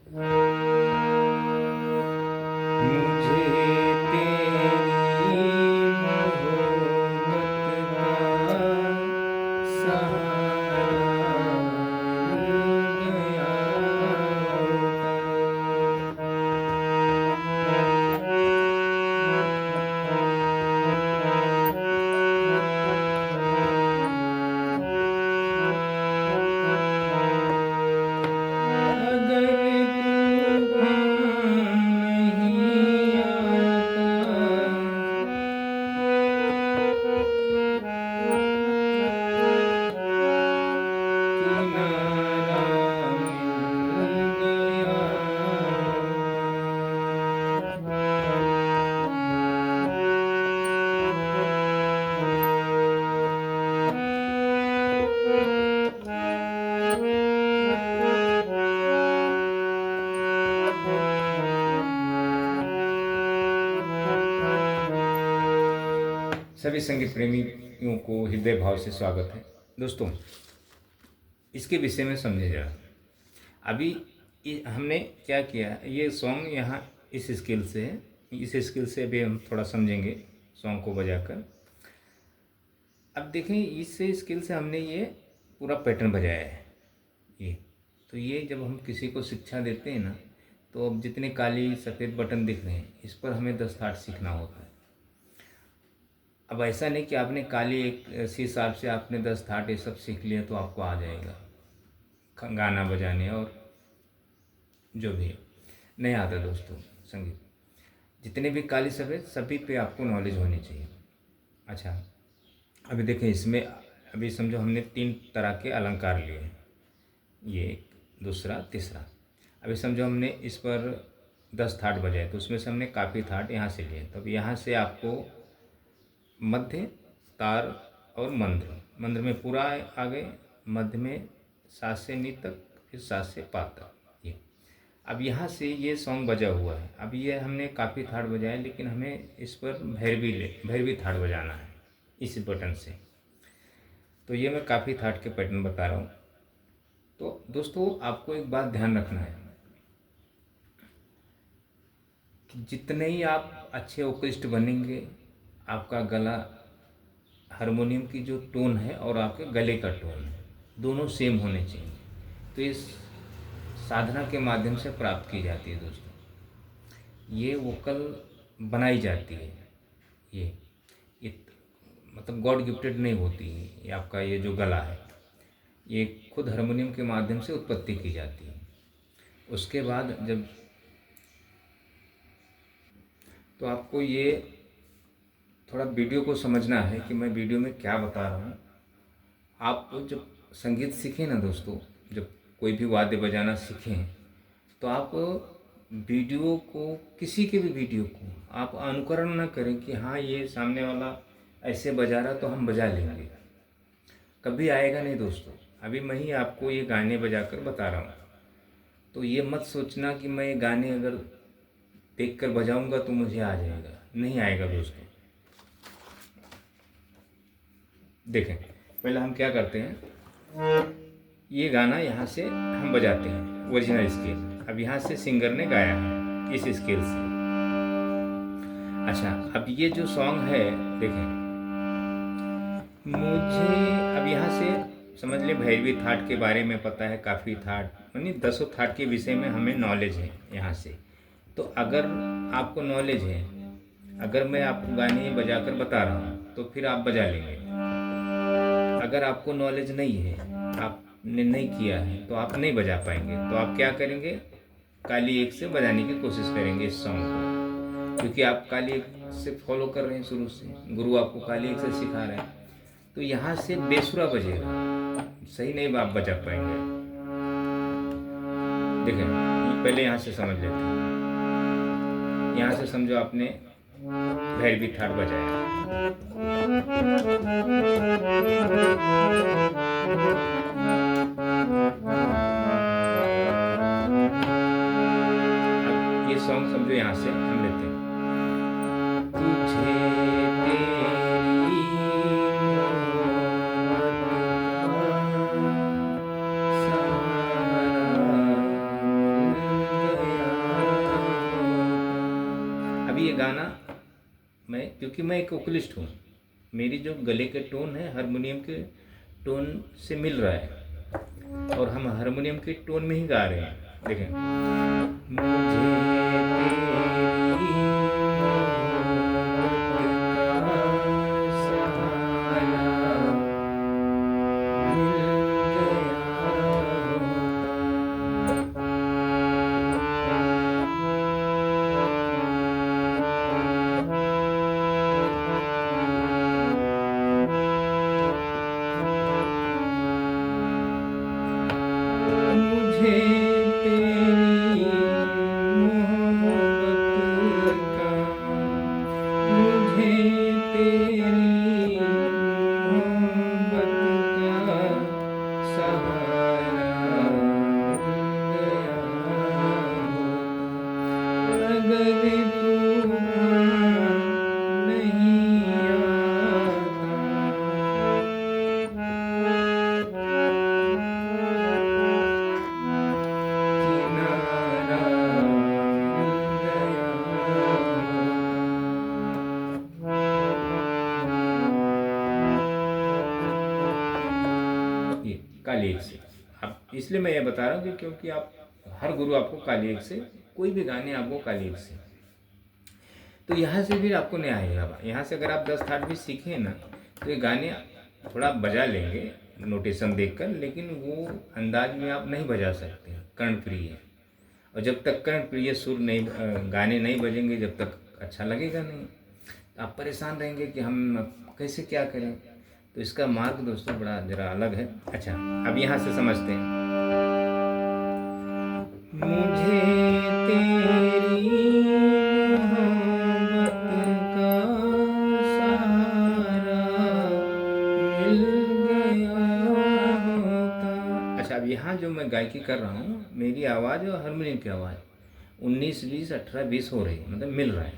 मुझे तेरी मोहब्बत का सहारा मिल गया अगर तूफान नहीं आता किनारा मिल गया सभी संगीत प्रेमियों को हृदय भाव से स्वागत है। दोस्तों, इसके विषय में समझे जरा। अभी हमने क्या किया, ये सॉन्ग यहाँ इस स्केल से है। इस स्केल से अभी हम थोड़ा समझेंगे सॉन्ग को बजाकर। अब देखें, इस स्केल से हमने ये पूरा पैटर्न बजाया है। ये तो ये जब हम किसी को शिक्षा देते हैं ना, तो अब जितने काली सफ़ेद बटन दिख रहे हैं, इस पर हमें 10 थाट सीखना होता है। अब ऐसा नहीं कि आपने काली एक इसी हिसाब से आपने 10 थाट ये सब सीख लिया तो आपको आ जाएगा गाना बजाने और जो भी है। नहीं आता दोस्तों संगीत। जितने भी काली सफ़ेद सभी पे आपको नॉलेज होनी चाहिए। अच्छा, अभी देखें, इसमें अभी समझो हमने 3 तरह के अलंकार लिए हैं, ये एक, दूसरा, तीसरा। अभी समझो हमने इस पर 10 थाट बजाए, तो उसमें से हमने काफ़ी थाट यहाँ से लिए। तो अब यहाँ से आपको मध्य, तार और मंद्र। मंद्र में पूरा आ गए, मध्य में सा से नी तक, फिर सा से पा तक। ये अब यहाँ से ये सॉन्ग बजा हुआ है। अब ये हमने काफ़ी थाट बजाए, लेकिन हमें इस पर भैरवी थाट बजाना है इस बटन से। तो ये मैं काफ़ी थाट के पैटर्न बता रहा हूँ। तो दोस्तों, आपको एक बात ध्यान रखना है कि जितने ही आप अच्छे वोकलिस्ट बनेंगे, आपका गला, हारमोनियम की जो टोन है और आपके गले का टोन है, दोनों सेम होने चाहिए। तो इस साधना के माध्यम से प्राप्त की जाती है दोस्तों। ये वोकल बनाई जाती है। ये मतलब गॉड गिफ्टेड नहीं होती है। ये आपका ये जो गला है, ये खुद हारमोनियम के माध्यम से उत्पत्ति की जाती है। उसके बाद जब तो आपको ये थोड़ा वीडियो को समझना है कि मैं वीडियो में क्या बता रहा हूँ। आप जब संगीत सीखें ना दोस्तों, जब कोई भी वाद्य बजाना सीखें, तो आप वीडियो को, किसी के भी वीडियो को आप अनुकरण ना करें कि हाँ ये सामने वाला ऐसे बजा रहा तो हम बजा लेंगे। कभी आएगा नहीं दोस्तों। अभी मैं ही आपको ये गाने बजाकर बता रहा हूँ, तो ये मत सोचना कि मैं ये गाने अगर देख कर बजाऊँगा तो मुझे आ जाएगा। नहीं आएगा दोस्तों। देखें, पहले हम क्या करते हैं, ये गाना यहाँ से हम बजाते हैं ओरिजिनल स्केल। अब यहाँ से सिंगर ने गाया है इस स्केल से। अच्छा, अब ये जो सॉन्ग है, देखें, मुझे अब यहाँ से समझ ले भैरवी थाट के बारे में पता है, काफ़ी थाट, यानी 10 थाट के विषय में हमें नॉलेज है यहाँ से। तो अगर आपको नॉलेज है, अगर मैं आपको गाने बजाकर बता रहा हूँ तो फिर आप बजा लेंगे। अगर आपको नॉलेज नहीं है, आपने नहीं किया है, तो आप नहीं बजा पाएंगे। तो आप क्या करेंगे, काली एक से बजाने की कोशिश करेंगे इस सॉन्ग को, क्योंकि आप काली एक से फॉलो कर रहे हैं शुरू से, गुरु आपको काली एक से सिखा रहे हैं। तो यहाँ से बेसुरा बजेगा, सही नहीं आप बजा पाएंगे। देखें, पहले यहाँ से समझ लेते हैं। यहाँ से समझो आपने भैरवी थाट बजाया, अब ये सॉन्ग समझो यहाँ से हम लेते हैं। तुझे तेरी मोहब्बत का सहारा मिल गाना क्योंकि मैं एक वोकलिस्ट हूँ, मेरी जो गले के टोन है हारमोनियम के टोन से मिल रहा है और हम हारमोनियम के टोन में ही गा रहे हैं। देखें, मुझे तेरी मोहब्बत का सहारा मिल गया, मुझे तेरी मोहब्बत का, मुझे तेरी मोहब्बत का सहारा मिल गया होता, अगर तूफान नहीं आता, किनारा मिल गया होता। ये काली एक से, अब इसलिए मैं ये बता रहा हूँ कि क्योंकि आप हर गुरु आपको काली एक से, कोई भी गाने आपको काली एक से, तो यहाँ से फिर आपको नहीं आएगा। यहाँ से अगर आप 10 थाट भी सीखें ना, तो ये गाने थोड़ा बजा लेंगे नोटेशन देखकर, लेकिन वो अंदाज में आप नहीं बजा सकते, कर्णप्रिय। और जब तक कर्णप्रिय सुर नहीं गाने नहीं बजेंगे, जब तक अच्छा लगेगा नहीं, तो आप परेशान रहेंगे कि हम कैसे क्या करें। तो इसका मार्ग दोस्तों बड़ा जरा अलग है। अच्छा, अब यहाँ से समझते हैं, मुझे तेरी मोहब्बत का सहारा मिल गया होता। अच्छा, अब यहाँ जो मैं गायकी कर रहा हूँ, मेरी आवाज़ और हारमोनियम की आवाज़ 19, 20, 18, 20 हो रही है, मतलब मिल रहा है।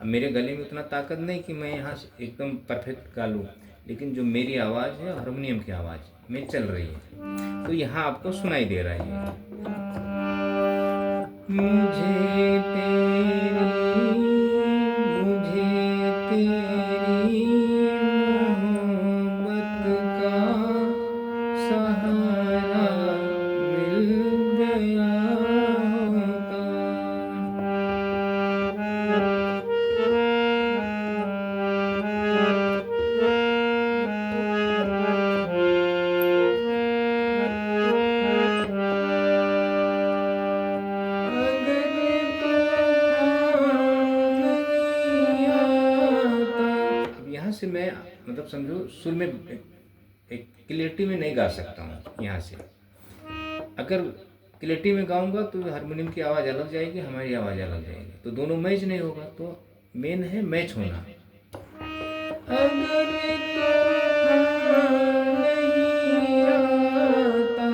अब मेरे गले में उतना ताकत नहीं कि मैं यहाँ से एकदम परफेक्ट गा लूँ, लेकिन जो मेरी आवाज़ है हारमोनियम की आवाज़ में चल रही है, तो यहाँ आपको सुनाई दे रहा है। मुझे तेरी मोहब्बत का सहारा मिल गया होता, से मैं मतलब समझो सुर में एक क्लियरिटी में नहीं गा सकता हूँ। यहाँ से अगर क्लियरिटी में गाऊंगा तो हारमोनियम की आवाज़ अलग जाएगी, हमारी आवाज़ अलग जाएगी, तो दोनों मैच नहीं होगा। तो मेन है मैच होना। अगर नहीं आता,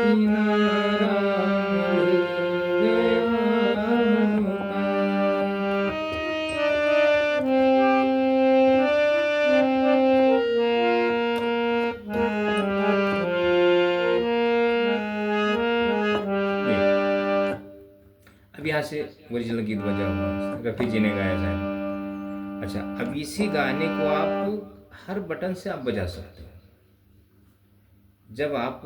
किनारा अब यहाँ से ओरिजिनल गीत बजा हुआ, रफ़ी जी ने गाया शायद। अच्छा, अब इसी गाने को आप हर बटन से आप बजा सकते हो। जब आप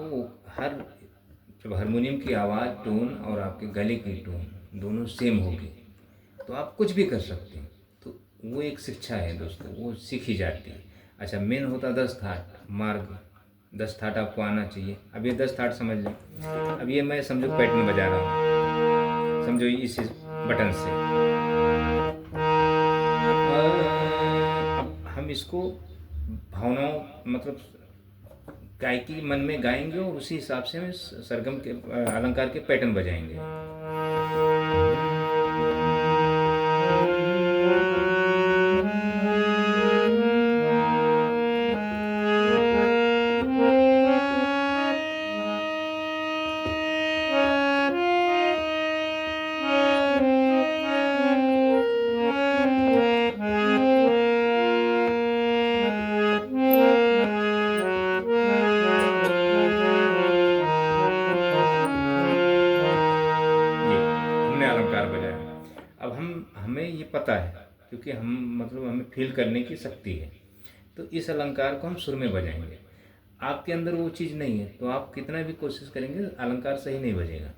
जब हारमोनियम की आवाज़ टोन और आपके गले की टोन दोनों सेम होगी, तो आप कुछ भी कर सकते हैं। तो वो एक शिक्षा है दोस्तों, वो सीखी जाती है। अच्छा, मेन होता 10 थाट मार्ग, 10 थाट आपको आना चाहिए। अब ये 10 थाट समझ लें। अब ये मैं समझो पैटर्न बजा रहा हूँ, समझो इस बटन से। अब हम इसको भावनाओं मतलब गायकी मन में गाएंगे और उसी हिसाब से हम सरगम के अलंकार के पैटर्न बजाएंगे। पता है, क्योंकि हम मतलब हमें फील करने की शक्ति है। तो इस अलंकार को हम सुर में बजाएंगे। आपके अंदर वो चीज़ नहीं है तो आप कितना भी कोशिश करेंगे अलंकार सही नहीं बजेगा।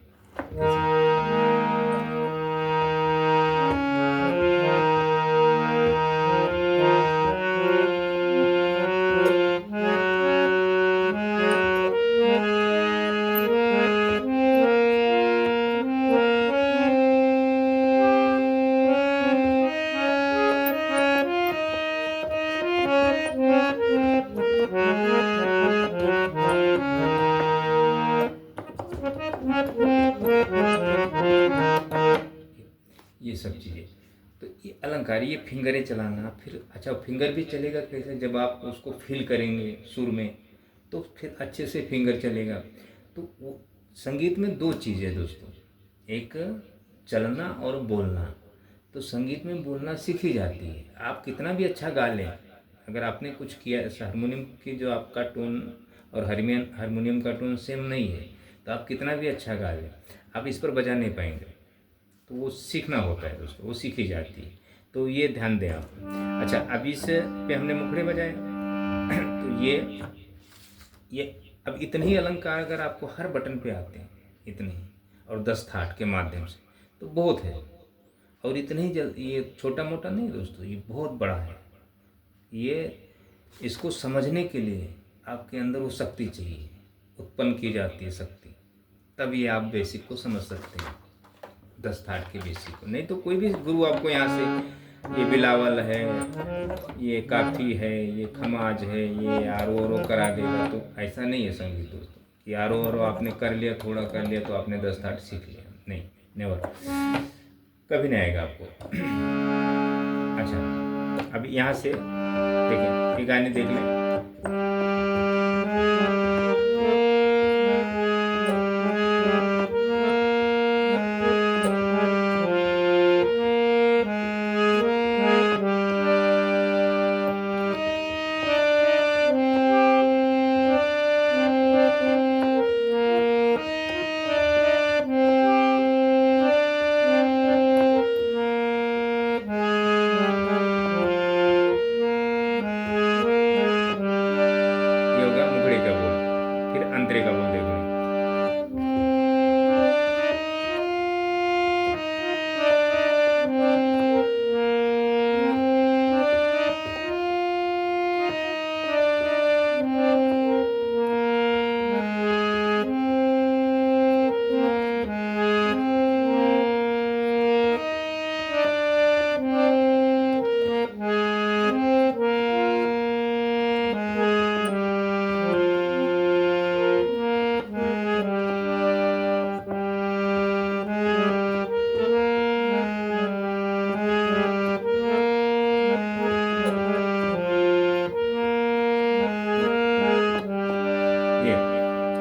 ये सब चीज़ें, तो ये अलंकार, ये फिंगरें चलाना। फिर अच्छा फिंगर भी चलेगा कैसे, जब आप उसको फील करेंगे सुर में तो फिर अच्छे से फिंगर चलेगा। तो वो संगीत में दो चीज़ है दोस्तों, एक चलना और बोलना। तो संगीत में बोलना सीखी जाती है। आप कितना भी अच्छा गा लें, अगर आपने कुछ किया, हारमोनियम की जो आपका टोन और हारमोनियम का टोन सेम नहीं है, तो आप कितना भी अच्छा गा लें, आप इस पर बजा नहीं पाएंगे। तो वो सीखना होता है दोस्तों, वो सीखी जाती है। तो ये ध्यान दें आप। अच्छा, अब इस पे हमने मुखड़े बजाए तो ये अब इतने ही अलंकार अगर आपको हर बटन पे आते हैं, इतने ही, और 10 थाट के माध्यम से, तो बहुत है। और इतने ही ये छोटा मोटा नहीं दोस्तों, ये बहुत बड़ा है। ये इसको समझने के लिए आपके अंदर वो शक्ति चाहिए, उत्पन्न की जाती है शक्ति, तब ये आप बेसिक को समझ सकते हैं, 10 थाट के बेसिक को। नहीं तो कोई भी गुरु आपको यहाँ से ये बिलावल है, ये काफ़ी है, ये खमाज है, ये आरो करा देगा, तो ऐसा नहीं है संगीत दोस्तों कि आरो आपने कर लिया, थोड़ा कर लिया तो आपने 10 थाट सीख लिया। नहीं, नेवर, कभी नहीं आएगा आपको। अच्छा, अब यहाँ से देखिए, ये गाने देख लें। ये होगा मुखड़े का बोल, फिर अंतरे का बोल देखो। ये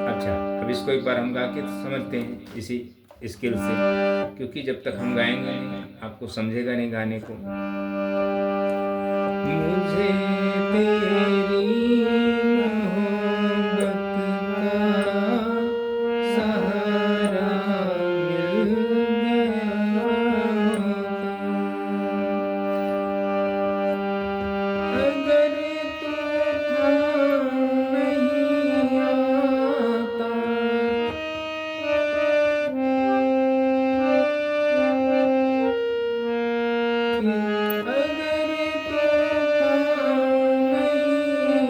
अच्छा, अब इसको एक बार हम गा के समझते हैं इसी स्किल से, क्योंकि जब तक हम गाएंगे नहीं आपको समझेगा नहीं गाने को। मुझे तेरी मोहब्बत का सहारा मिल गया, अगर तूफान नहीं आता, अगर तूफान नहीं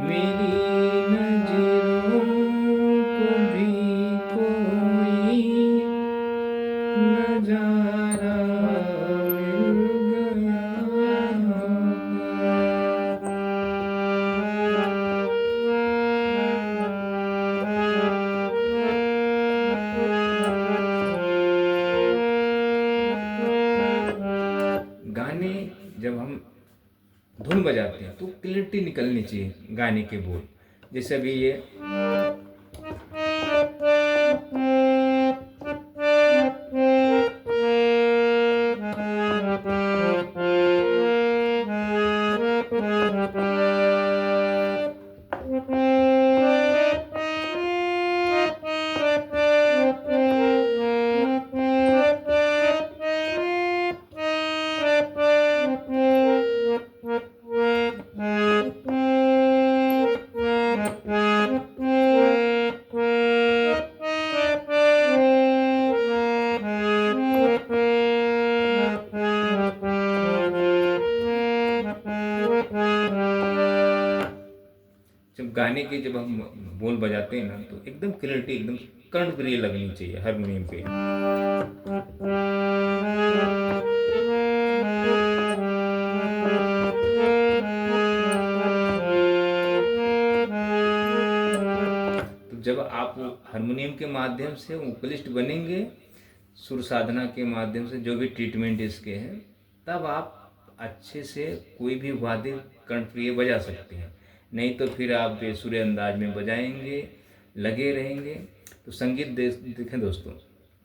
मेरी नजरों को भी कोई नजारा मिल गया। गाने जब हम धुन बजाते हैं तो क्लियरिटी निकलनी चाहिए गाने के बोल। जैसे अभी ये जब गाने के जब हम बोल बजाते हैं ना तो एकदम क्लियरिटी एकदम कर्णप्रिय लगनी चाहिए हारमोनियम पे। तो जब आप हारमोनियम के माध्यम से वोकलिस्ट बनेंगे, सुर साधना के माध्यम से जो भी ट्रीटमेंट इसके हैं, तब आप अच्छे से कोई भी वाद्य कर्णप्रिय बजा सकते हैं। नहीं तो फिर आप बेसुरे अंदाज में बजाएंगे, लगे रहेंगे। तो संगीत देखें दोस्तों,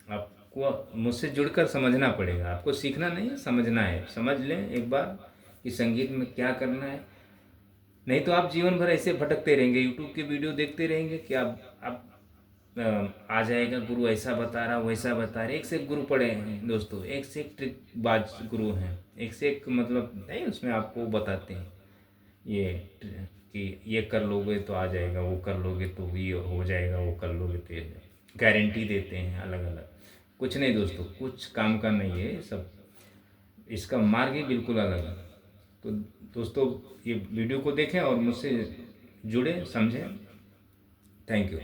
आपको मुझसे जुड़कर समझना पड़ेगा। आपको सीखना नहीं है, समझना है। समझ लें एक बार कि संगीत में क्या करना है। नहीं तो आप जीवन भर ऐसे भटकते रहेंगे, यूट्यूब के वीडियो देखते रहेंगे कि आप आ जाएगा गुरु ऐसा बता रहा वैसा बता रहा। एक से एक गुरु पड़े हैं दोस्तों, एक से एक ट्रिक बाज गुरु हैं, एक से एक मतलब नहीं उसमें आपको बताते हैं ये कि ये कर लोगे तो आ जाएगा, वो कर लोगे तो ये हो जाएगा, वो कर लोगे तो गारंटी देते हैं अलग अलग। कुछ नहीं दोस्तों, कुछ काम का नहीं है सब, इसका मार्ग ही बिल्कुल अलग है। तो दोस्तों ये वीडियो को देखें और मुझसे जुड़े, समझें। Thank you.